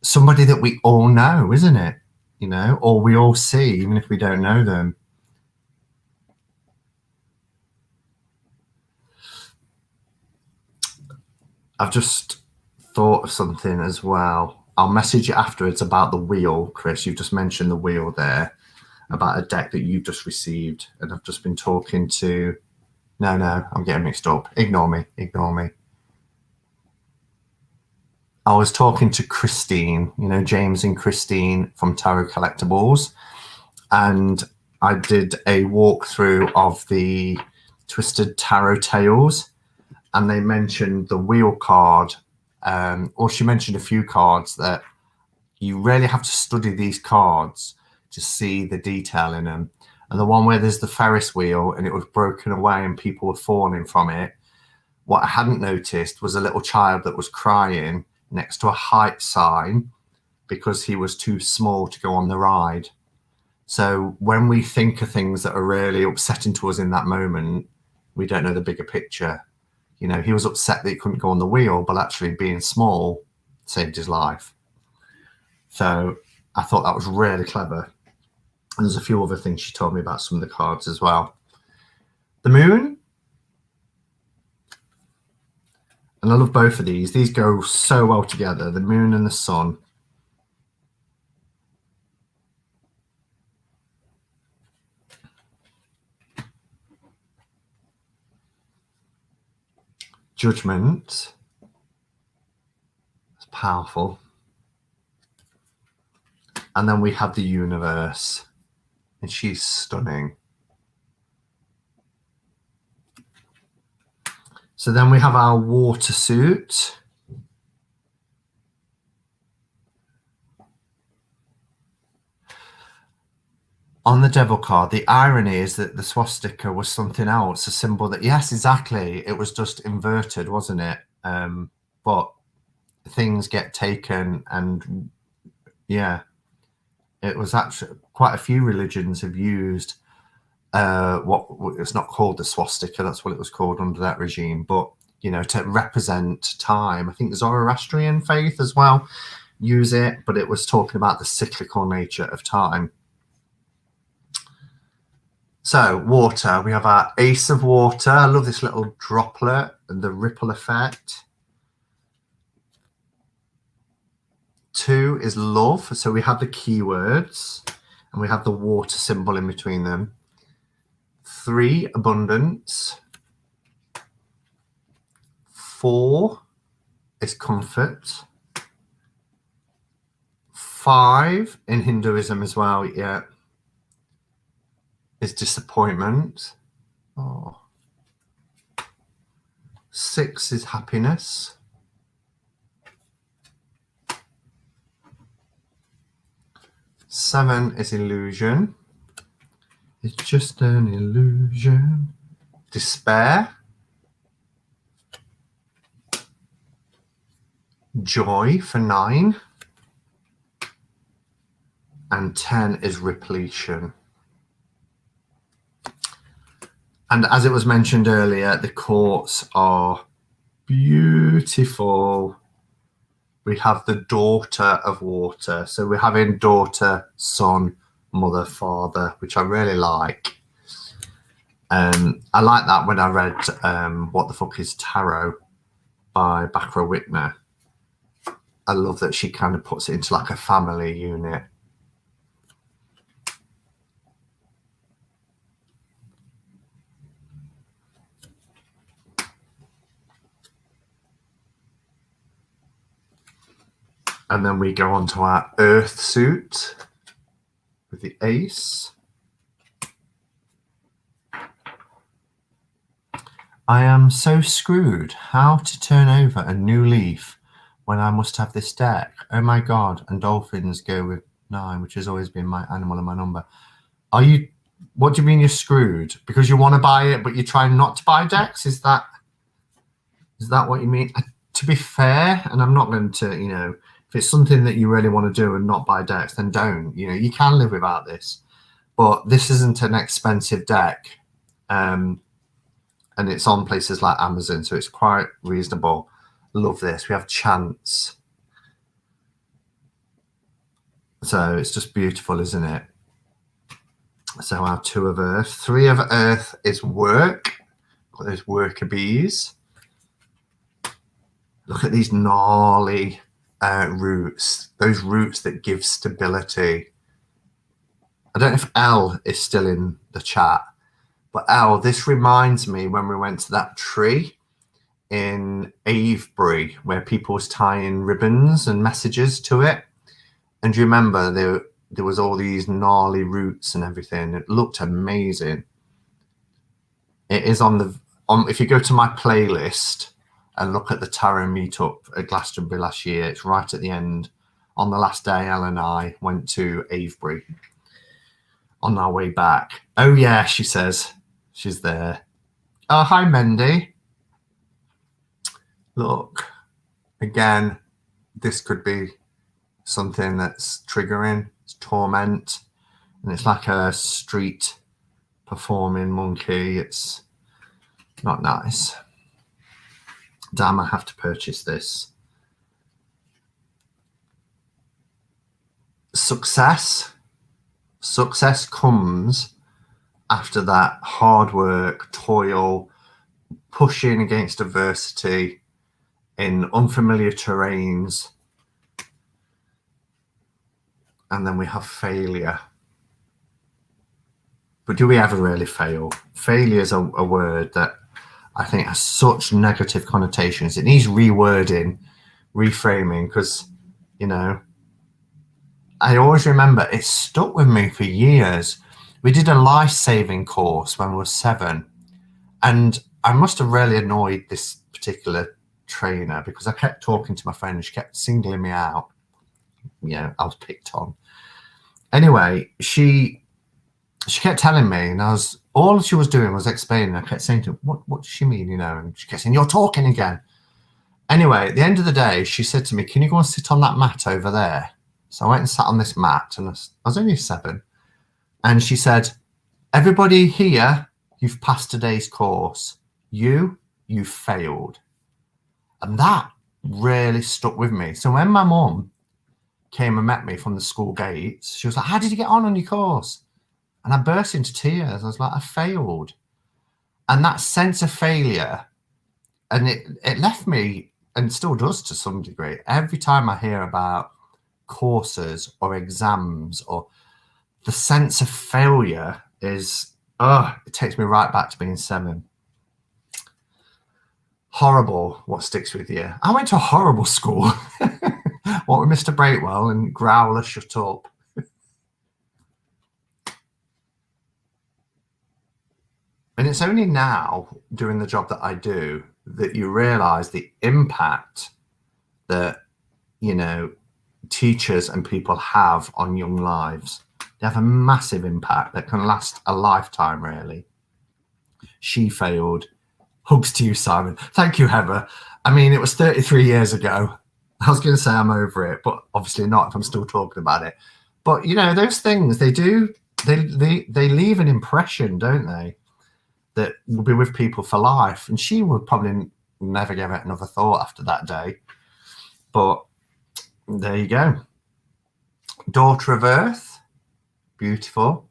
somebody that we all know, isn't it? You know, or we all see, even if we don't know them. I've just thought of something as well. I'll message you afterwards about the wheel, Chris. You've just mentioned the wheel there, about a deck that you've just received. And I've just been talking to... No, I'm getting mixed up. Ignore me. I was talking to Christine, you know, James and Christine from Tarot Collectibles. And I did a walkthrough of the Twisted Tarot Tales. And they mentioned the wheel card. Or she mentioned a few cards that you really have to study these cards to see the detail in them. And the one where there's the Ferris wheel and it was broken away and people were falling from it, what I hadn't noticed was a little child that was crying next to a height sign because he was too small to go on the ride. So when we think of things that are really upsetting to us in that moment, we don't know the bigger picture. You know, he was upset that he couldn't go on the wheel, but actually being small saved his life. So I thought that was really clever. And there's a few other things she told me about some of the cards as well. The Moon. And I love both of these. These go so well together, the Moon and the Sun. Judgment. It's powerful. And then we have the Universe. And she's stunning. So then we have our water suit. On the Devil card, the irony is that the swastika was something else, a symbol that, yes, exactly, it was just inverted, wasn't it? But things get taken, and yeah, it was actually quite a few religions have used what it's not called the swastika, that's what it was called under that regime, but you know, to represent time. I think the Zoroastrian faith as well use it, but it was talking about the cyclical nature of time. So water, we have our ace of water. I love this little droplet and the ripple effect. 2 is love. So we have the keywords and we have the water symbol in between them. 3, abundance. 4 is comfort. 5 in Hinduism as well, yeah, is disappointment. Oh. 6 is happiness. 7 is illusion. It's just an illusion. Despair. Joy for 9. And 10 is repletion. And as it was mentioned earlier, the quartz are beautiful. We have the daughter of water. So we're having daughter, son, mother, father, which I really like. I like that when I read What the Fuck is Tarot by Bakra Whitner. I love that she kind of puts it into like a family unit. And then we go on to our earth suit with the ace. I am so screwed. How to turn over a new leaf when I must have this deck? Oh my God. And dolphins go with 9, which has always been my animal and my number. Are you, what do you mean you're screwed? Because you want to buy it, but you're trying not to buy decks? Is that what you mean? To be fair, and I'm not going to, you know, if it's something that you really want to do and not buy decks, then don't. You know, you can live without this. But this isn't an expensive deck. And it's on places like Amazon, so it's quite reasonable. Love this. We have chance. So it's just beautiful, isn't it? So our 2 of earth. 3 of earth is work. Got those worker bees. Look at these gnarly roots, those roots that give stability. I don't know if L is still in the chat, but L, this reminds me when we went to that tree in Avebury where people was tying ribbons and messages to it. And do you remember there was all these gnarly roots and everything? It looked amazing. It is if you go to my playlist and look at the tarot meetup at Glastonbury last year, it's right at the end. On the last day, Elle and I went to Avebury on our way back. Oh yeah, she says. She's there. Oh, hi, Mendy. Look, again, this could be something that's triggering. It's torment. And it's like a street performing monkey. It's not nice. Damn, I have to purchase this. Success. Success comes after that hard work, toil, pushing against adversity in unfamiliar terrains. And then we have failure. But do we ever really fail? Failure is a word that I think has such negative connotations. It needs rewording, reframing, because, you know, I always remember it stuck with me for years. We did a life-saving course when we were 7, and I must have really annoyed this particular trainer because I kept talking to my friend and she kept singling me out. You know, I was picked on. Anyway, she kept telling me, and all she was doing was explaining. I kept saying to her, what does she mean, you know? And she kept saying, you're talking again. Anyway, at the end of the day, she said to me, can you go and sit on that mat over there? So I went and sat on this mat, and I was only 7. And she said, everybody here, you've passed today's course. You've failed. And that really stuck with me. So when my mum came and met me from the school gates, she was like, how did you get on your course? And I burst into tears. I was like, I failed. And that sense of failure, and it left me, and still does to some degree, every time I hear about courses or exams, or the sense of failure is, it takes me right back to being 7. Horrible what sticks with you. I went to a horrible school. What with Mr. Breakwell and Growler, shut up. And it's only now, doing the job that I do, that you realise the impact that, you know, teachers and people have on young lives. They have a massive impact that can last a lifetime, really. She failed. Hugs to you, Simon. Thank you, Heather. I mean, it was 33 years ago. I was going to say I'm over it, but obviously not if I'm still talking about it. But, you know, those things, they leave an impression, don't they? That will be with people for life. And she would probably never give it another thought after that day. But there you go. Daughter of Earth. Beautiful.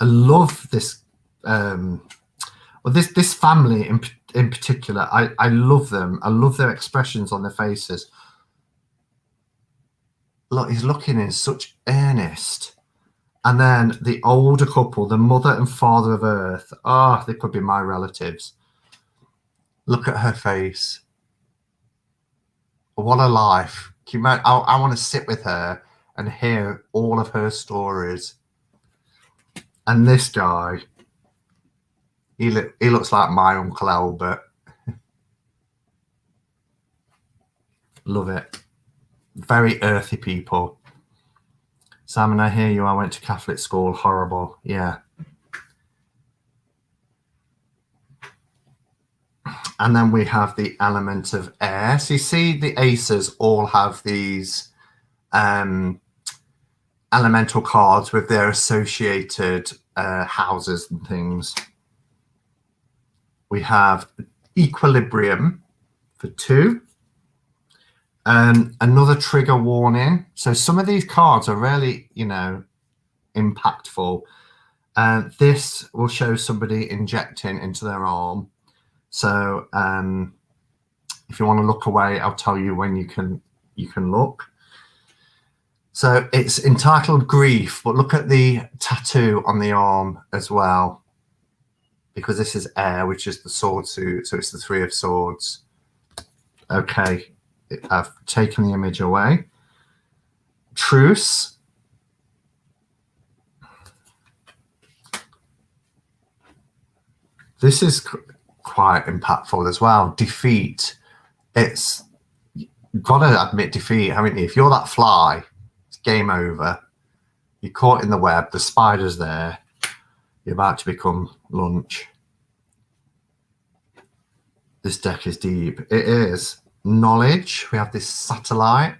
I love this. This family in particular. I love them. I love their expressions on their faces. Look, he's looking in such earnest. And then the older couple, the mother and father of Earth. They could be my relatives. Look at her face. What a life. I want to sit with her and hear all of her stories. And this guy, he looks like my Uncle Albert. Love it. Very earthy people. Simon, I hear you. I went to Catholic school. Horrible. Yeah. And then we have the element of air. So you see the aces all have these elemental cards with their associated houses and things. We have equilibrium for 2. Another trigger warning. So some of these cards are really, you know, impactful. This will show somebody injecting into their arm. So if you want to look away, I'll tell you when you can look. So it's entitled Grief, but look at the tattoo on the arm as well, because this is air, which is the sword suit. So it's the 3 of Swords. Okay. I've taken the image away. Truce. This is quite impactful as well. Defeat. It's got to admit defeat, haven't you? If you're that fly, it's game over. You're caught in the web. The spider's there. You're about to become lunch. This deck is deep. It is. Knowledge. We have this satellite.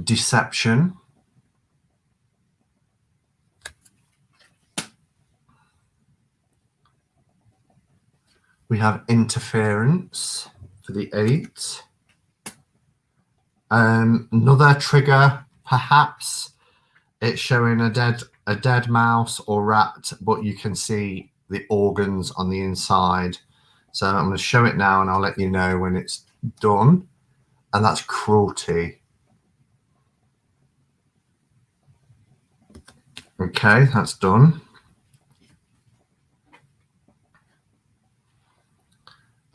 Deception. We have interference for the 8. Another trigger, perhaps. It's showing a dead mouse or rat, but you can see the organs on the inside. So I'm going to show it now and I'll let you know when it's done. And that's cruelty. Okay, that's done.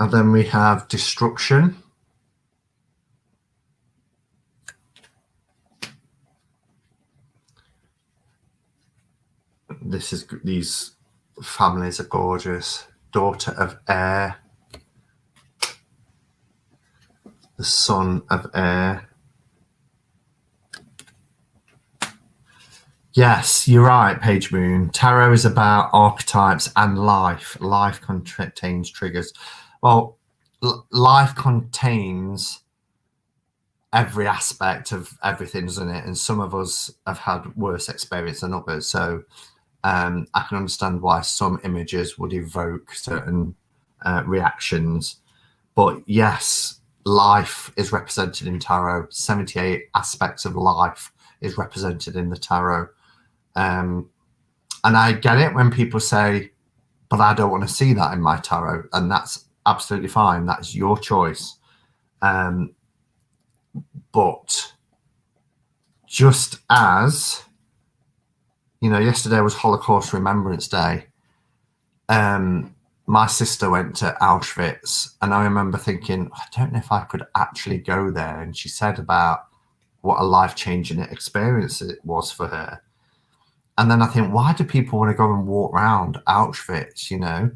And then we have destruction. These families are gorgeous. Daughter of Air. The Son of Air. Yes, you're right, Page Moon. Tarot is about archetypes and life. Life contains triggers. Well, life contains every aspect of everything, doesn't it? And some of us have had worse experience than others. So I can understand why some images would evoke certain reactions. But yes, life is represented in tarot. 78 aspects of life is represented in the tarot. And I get it when people say, but I don't want to see that in my tarot. And that's absolutely fine. That's your choice. But just as, you know, yesterday was Holocaust Remembrance Day. My sister went to Auschwitz, and I remember thinking, I don't know if I could actually go there. And she said about what a life-changing experience it was for her. And then I think, why do people want to go and walk around Auschwitz, you know?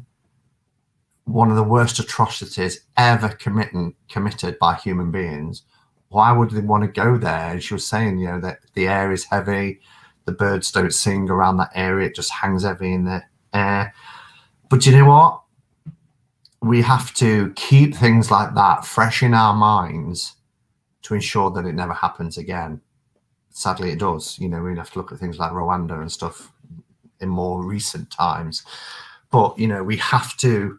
One of the worst atrocities ever committed by human beings. Why would they want to go there? And she was saying, you know, that the air is heavy, the birds don't sing around that area, it just hangs heavy in the air. But you know what? We have to keep things like that fresh in our minds to ensure that it never happens again. Sadly, it does. You know, we have to look at things like Rwanda and stuff in more recent times. But, you know, we have to,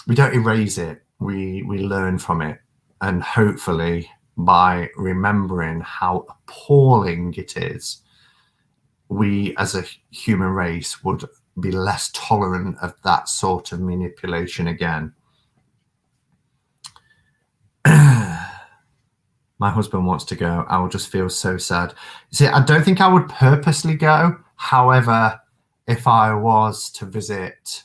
we don't erase it. We learn from it. And hopefully by remembering how appalling it is, we as a human race would be less tolerant of that sort of manipulation again. My husband wants to go. I will just feel so sad. See, I don't think I would purposely go. However, if I was to visit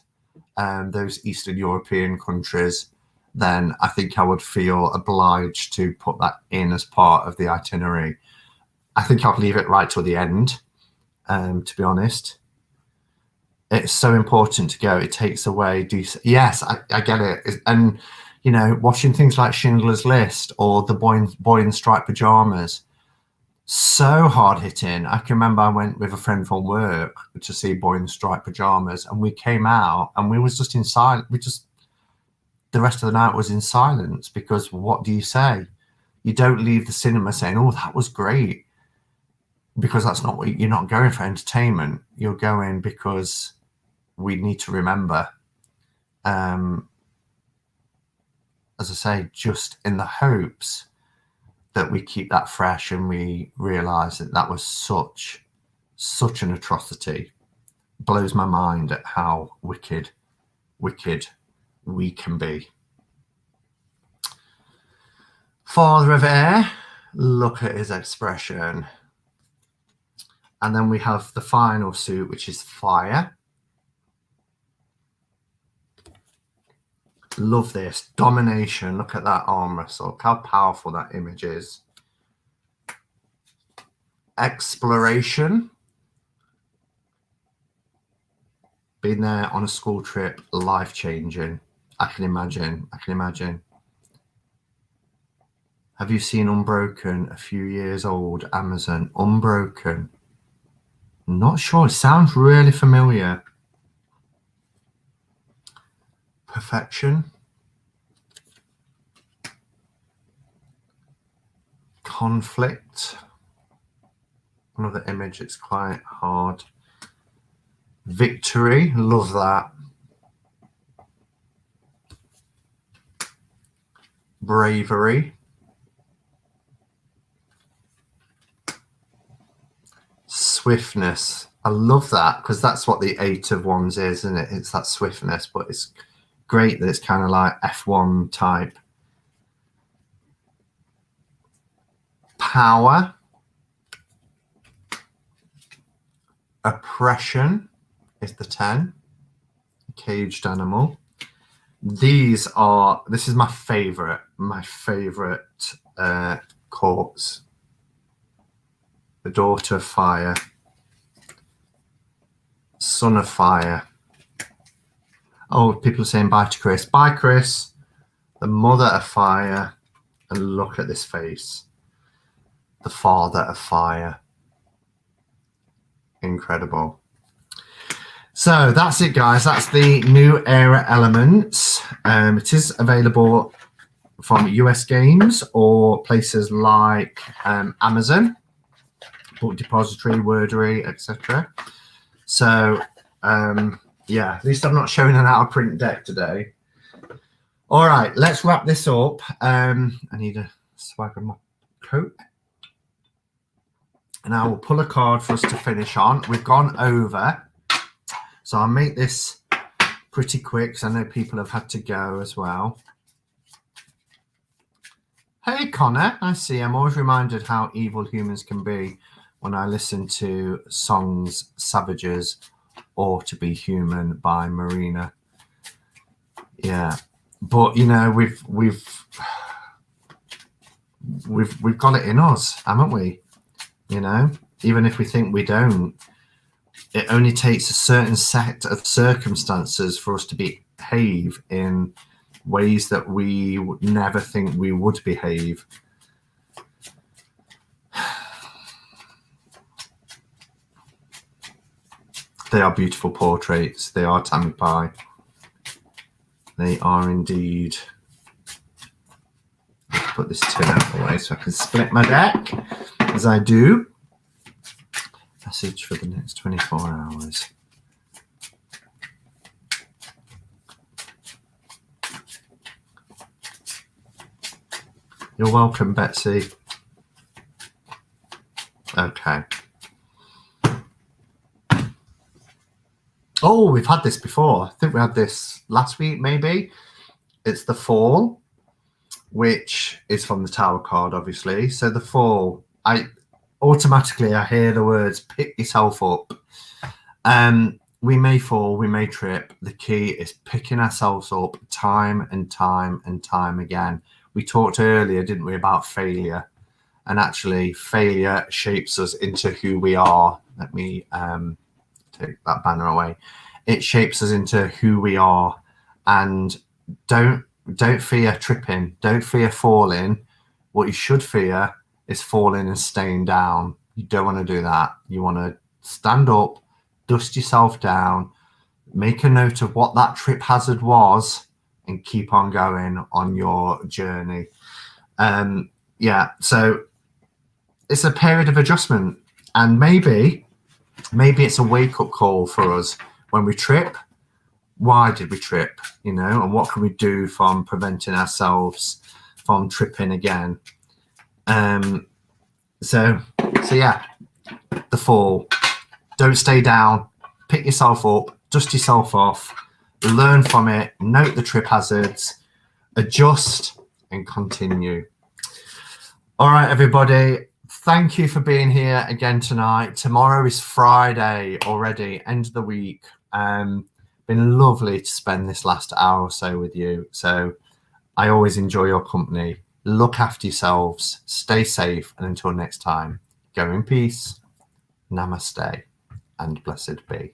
those Eastern European countries, then I think I would feel obliged to put that in as part of the itinerary. I think I'll leave it right till the end, to be honest. It's so important to go. It takes away. Yes, I get it. And, you know, watching things like Schindler's List or the boy in striped pajamas, so hard hitting. I can remember I went with a friend from work to see Boy in striped pajamas, and we came out and we was just in silence. The rest of the night was in silence, because what do you say? You don't leave the cinema saying, oh, that was great, because that's not what you're not going for entertainment. You're going because we need to remember. As I say, just in the hopes that we keep that fresh and we realize that that was such an atrocity. Blows my mind at how wicked we can be. Father of Air, look at his expression. And then we have the final suit, which is Fire. Love this. Domination. Look at that arm wrestle. Look how powerful that image is. Exploration. Been there on a school trip, life-changing. I can imagine. Have you seen Unbroken? A few years old, Amazon. Unbroken. Not sure. It sounds really familiar. Perfection. Conflict. Another image, it's quite hard. Victory, love that. Bravery. Swiftness. I love that, because that's what the 8 of Wands is, isn't it? It's that swiftness, but it's great that it's kind of like F1 type. Power. Oppression is the 10. Caged animal. This is my favorite corpse. The daughter of fire. Son of fire. Oh, people are saying bye to Chris. Bye, Chris. The mother of fire. And look at this face. The father of fire. Incredible. So that's it, guys. That's the new era elements. It is available from US Games or places like Amazon, Book Depository, Wordery, etc. So yeah, at least I'm not showing an out of print deck today. All right, let's wrap this up. I need a swag of my coat. And I will pull a card for us to finish on. We've gone over, so I'll make this pretty quick because I know people have had to go as well. Hey Connor, I see. I'm always reminded how evil humans can be when I listen to songs Savages or To Be Human by Marina. Yeah, but you know we've got it in us, haven't we? You know, even if we think we don't, it only takes a certain set of circumstances for us to behave in ways that we would never think we would behave. They are beautiful portraits. They are Tammy Pie. They are indeed. Put this tin out of the way so I can split my deck as I do. Message for the next 24 hours. You're welcome, Betsy. Okay. Oh, we've had this before. I think we had this last week, maybe. It's the Fall, which is from the Tower card, obviously. So the Fall, I hear the words, pick yourself up. We may fall, we may trip. The key is picking ourselves up time and time and time again. We talked earlier, didn't we, about failure. And actually, failure shapes us into who we are. Let me take that banner away. It shapes us into who we are. And don't fear tripping. Don't fear falling. What you should fear is falling and staying down. You don't want to do that. You want to stand up, dust yourself down, make a note of what that trip hazard was, and keep on going on your journey. Yeah, so it's a period of adjustment, and maybe it's a wake-up call for us when we trip. Why did we trip? You know, and what can we do from preventing ourselves from tripping again? So yeah, the Fall. Don't stay down. Pick yourself up. Dust yourself off. Learn from it. Note the trip hazards. Adjust and continue. All right, everybody. Thank you for being here again tonight. Tomorrow is Friday already, end of the week. Been lovely to spend this last hour or so with you. So I always enjoy your company. Look after yourselves. Stay safe. And until next time, go in peace. Namaste and blessed be.